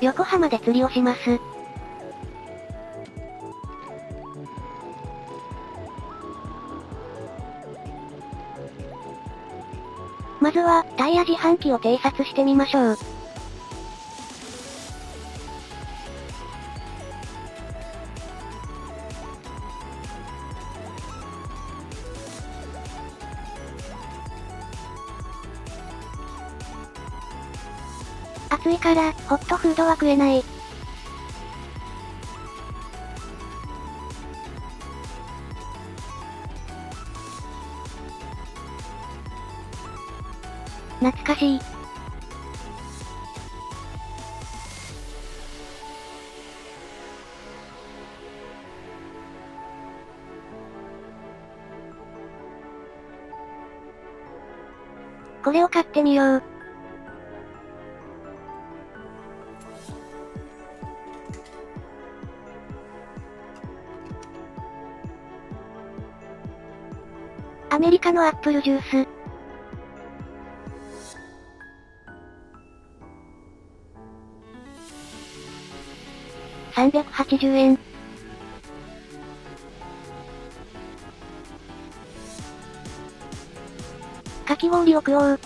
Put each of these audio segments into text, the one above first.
横浜で釣りをします。まずは、タイヤ自販機を偵察してみましょう。暑いから、ホットフードは食えない。懐かしい。これを買ってみよう。アメリカのアップルジュース。380円。かき氷を食おう。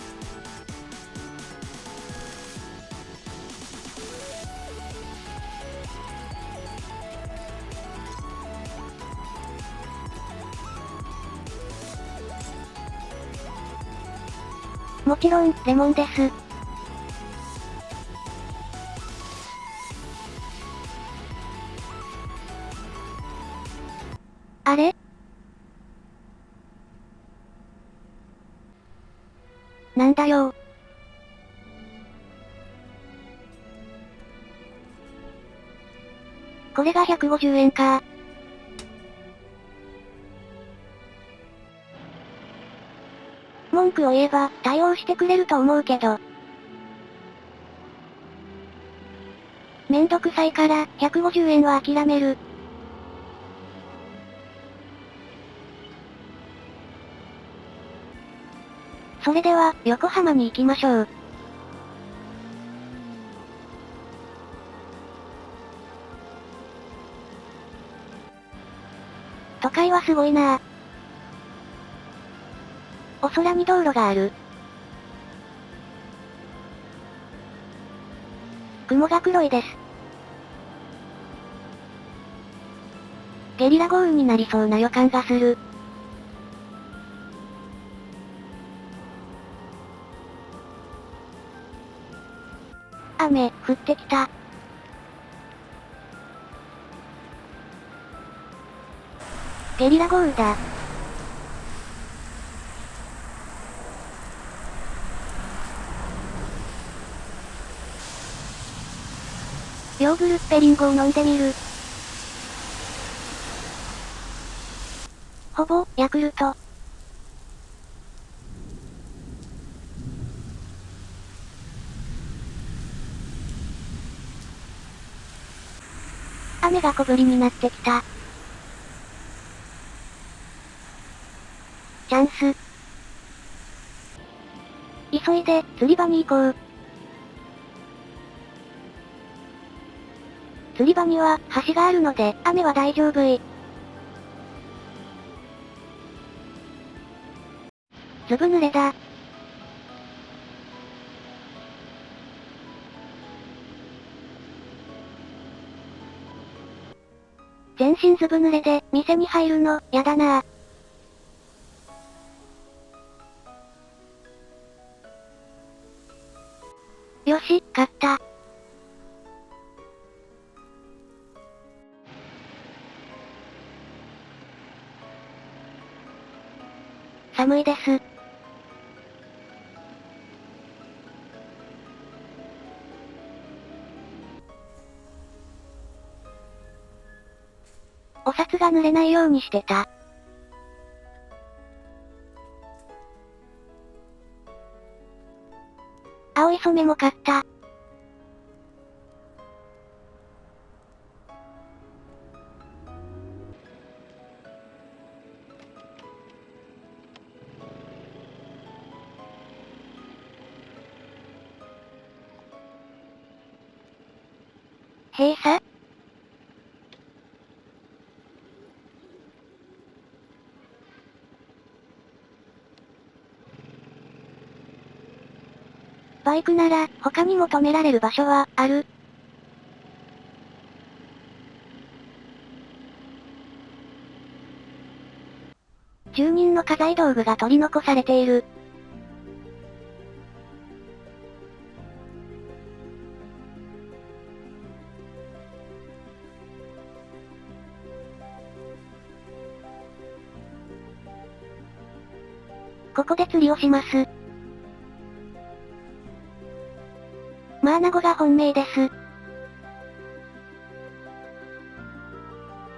もちろん、レモンです。あれ？なんだよ。これが150円か。文句を言えば、対応してくれると思うけど。めんどくさいから、150円は諦める。それでは、横浜に行きましょう。都会はすごいなぁ。お空に道路がある。雲が黒いです。ゲリラ豪雨になりそうな予感がする。雨、降ってきた。ゲリラ豪雨だ。ヨーグルスペリングを飲んでみる。ほぼ、ヤクルト。雨が小降りになってきた。チャンス。急いで、釣り場に行こう。釣り場には、橋があるので、雨は大丈夫い。ずぶ濡れだ。全身ずぶ濡れで、店に入るの、やだなぁ。よし、買った。寒いです。お札が濡れないようにしてた。青い染めも買った。閉鎖？バイクなら、他にも止められる場所は、ある。住人の家財道具が取り残されている。ここで釣りをします。マアナゴが本命です。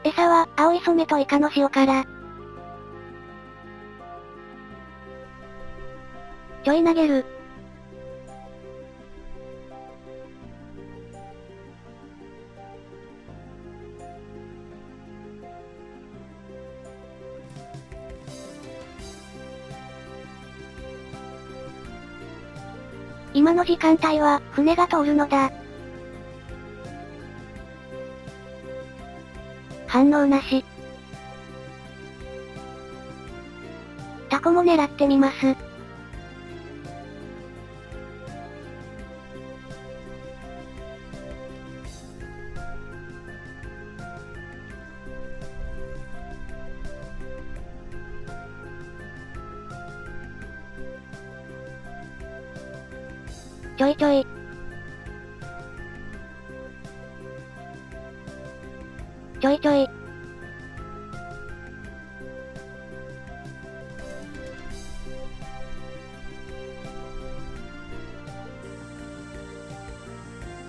餌は、青い染めとイカの塩辛。ちょい投げる。今の時間帯は、船が通るのだ。反応なし。タコも狙ってみます。ちょいちょい。ちょいちょい。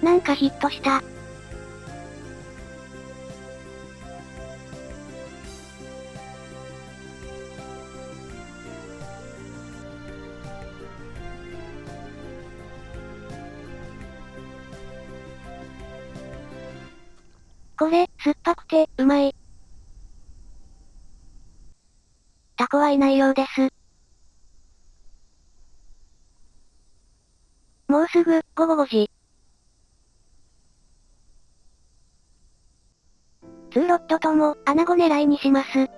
なんかヒットした。これ、酸っぱくて、うまい。タコはいないようです。もうすぐ、午後5時。ツーロットとも、アナゴ狙いにします。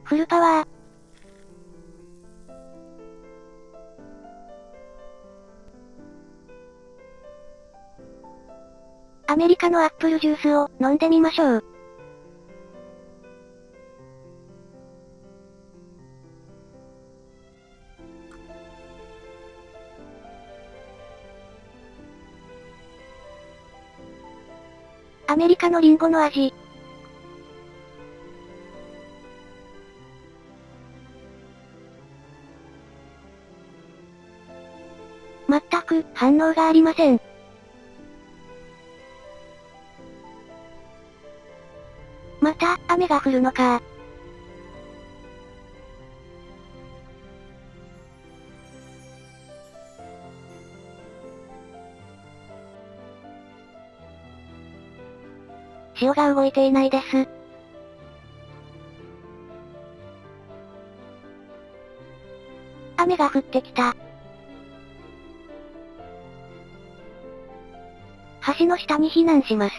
フルパワー。アメリカのアップルジュースを飲んでみましょう。アメリカのリンゴの味。全く反応がありません。また、雨が降るのか。潮が動いていないです。雨が降ってきた。橋の下に避難します。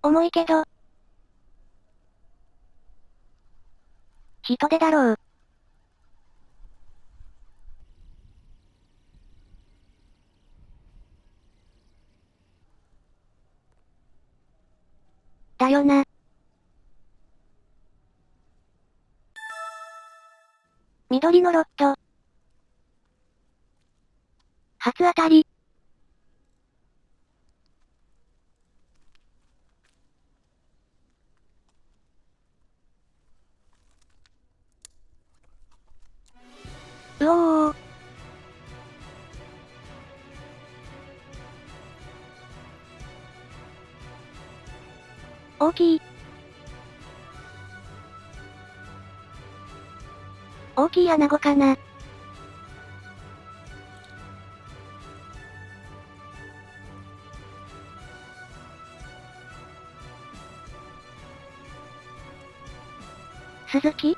重いけど。人手だろう。だよな。緑のロット。初当たり。うおー。大きい。大きいアナゴかな。鈴木？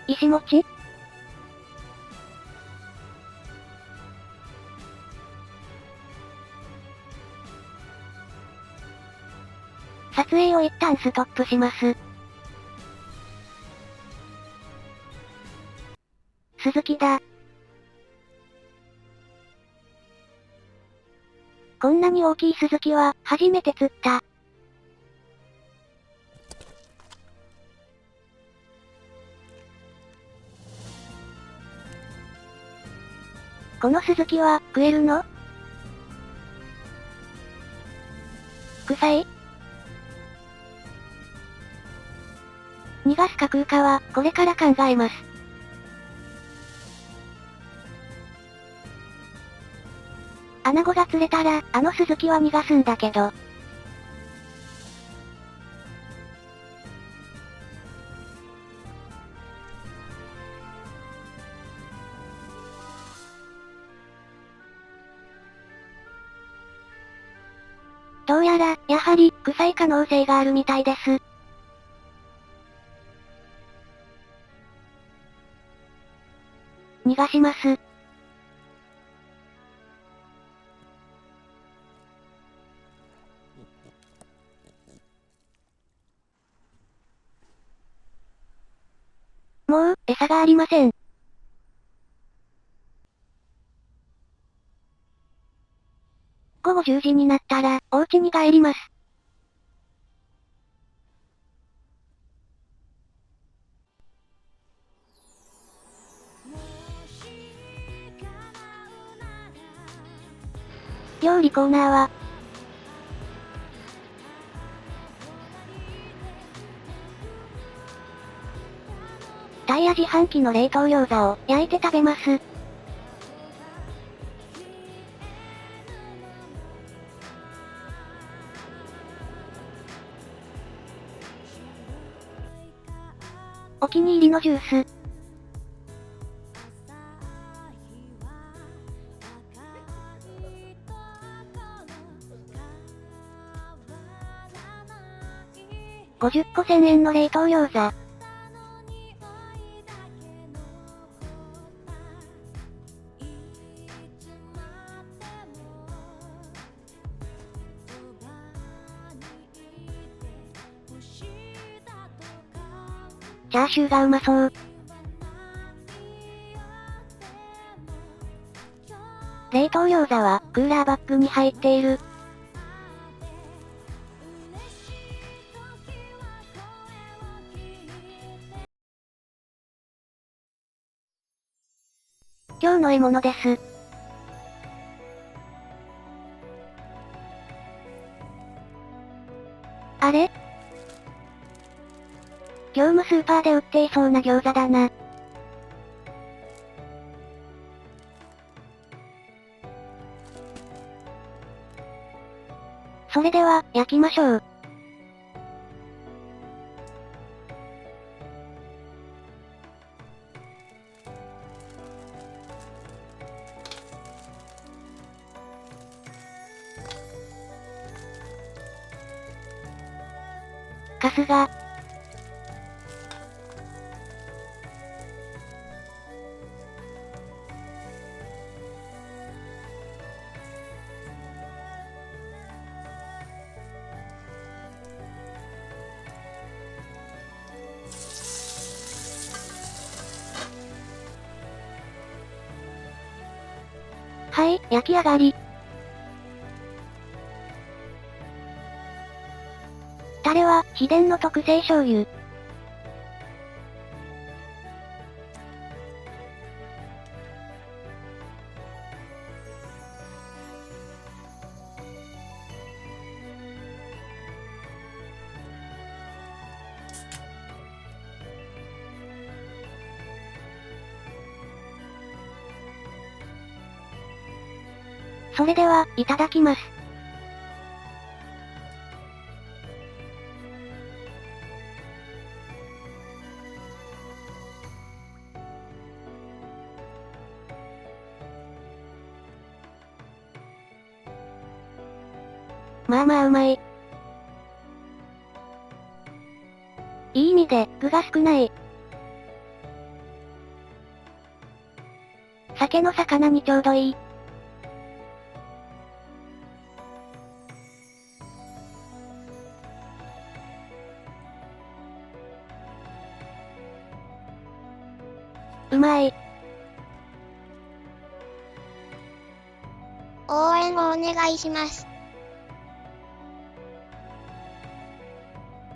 石持？撮影を一旦ストップします。鈴木だ。こんなに大きい鈴木は、初めて釣った。この鈴木は、食えるの？臭い？逃がすか食うかは、これから考えます。アナゴが釣れたら、あの鈴木は逃がすんだけど。どうやら、やはり、臭い可能性があるみたいです。逃がします。もう、餌がありません。午後10時になったら、お家に帰ります。料理コーナーは、タイヤ自販機の冷凍餃子を焼いて食べます。お気に入りのジュース。50個1000円の冷凍餃子。チャーシューがうまそう。冷凍餃子は、クーラーバッグに入っている。今日の獲物です。あれ？業務スーパーで売っていそうな餃子だな。それでは、焼きましょう。春日。はい、焼き上がり。タレは、秘伝の特製醤油。それでは、いただきます。まあまあうまい。いい意味で、具が少ない。酒の魚にちょうどいい。うまい。応援をお願いします。